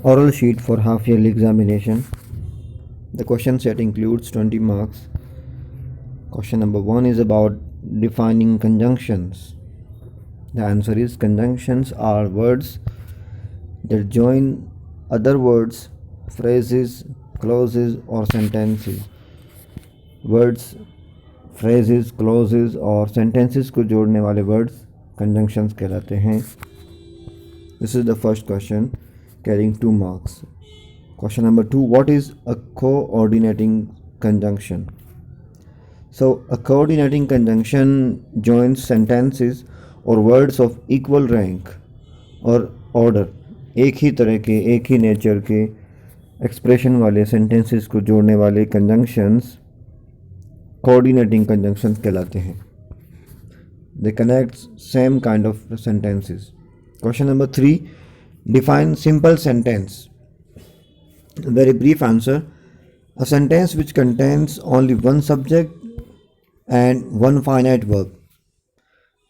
Oral sheet for half yearly examination. The question set includes 20 marks. Question number 1 is about defining conjunctions. The answer is conjunctions are words that join other words, phrases, clauses or sentences. Words, phrases, clauses और sentences को जोड़ने वाले words conjunctions कहलाते हैं. This is the first question carrying 2 marks. Question number 2, what is a coordinating conjunction? So a coordinating conjunction joins sentences or words of equal rank or order. एक ही तरह के, एक ही नेचर के एक्सप्रेशन वाले sentences को जोड़ने वाले कंजंक्शंस कोऑर्डिनेटिंग कंजंक्शंस कहलाते हैं. They connect same kind of sentences. Question number 3, define simple sentence. A very brief answer, a sentence which contains only one subject and one finite verb,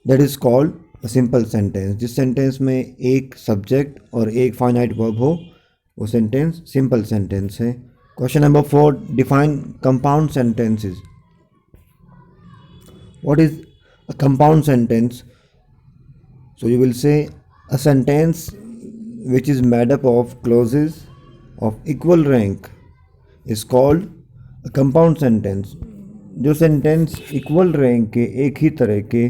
that is called a simple sentence. जिस sentence में एक subject और एक finite verb हो वो sentence simple sentence है. Question number 4, define compound sentences. What is a compound sentence? So you will say a sentence which is made up of clauses of equal rank is called a compound sentence. जो sentence equal rank के एक ही तरह के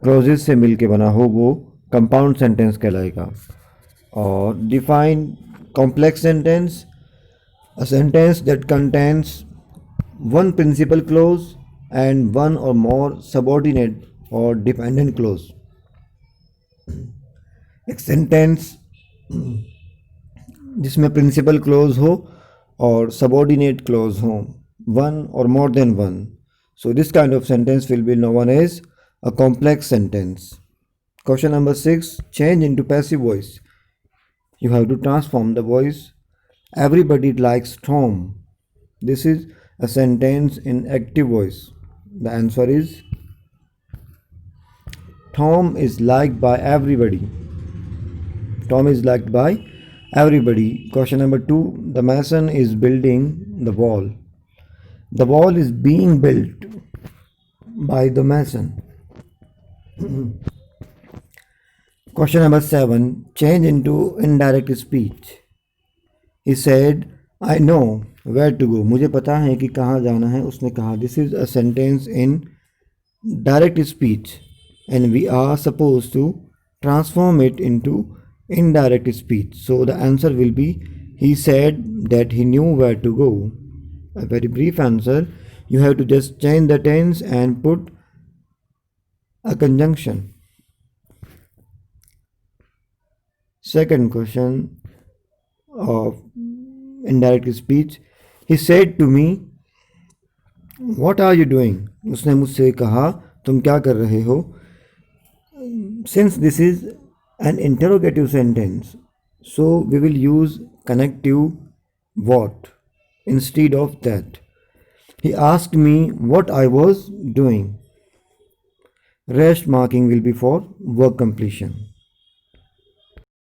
clauses से मिलके बना हो वो कंपाउंड सेंटेंस कहलाएगा. और define complex sentence, a sentence that contains one principal clause and one or more subordinate or dependent clause. एक सेंटेंस जिसमें प्रिंसिपल क्लोज हो और सबऑर्डिनेट क्लोज हो, वन और more than one. So this kind of sentence will be known as a complex sentence. Question number 6, change into passive voice. You have to transform the voice. Everybody likes Tom. This is a sentence in active voice. The answer is Tom is liked by everybody. Tom is liked by everybody. Question number 2, the mason is building the wall. The wall is being built by the mason. Question number 7, change into indirect speech. He said, I know where to go. मुझे पता है कि कहाँ जाना है. उसने कहा. This is a sentence in direct speech and we are supposed to transform it into indirect speech. So the answer will be, he said that he knew where to go. A very brief answer. You have to just change the tense and put a conjunction. Second question of indirect speech. He said to me, what are you doing? उसने मुझसे कहा तुम क्या कर रहे हो. Since this is an interrogative sentence, so we will use connective what instead of that. He asked me what I was doing. Rest marking will be for work completion.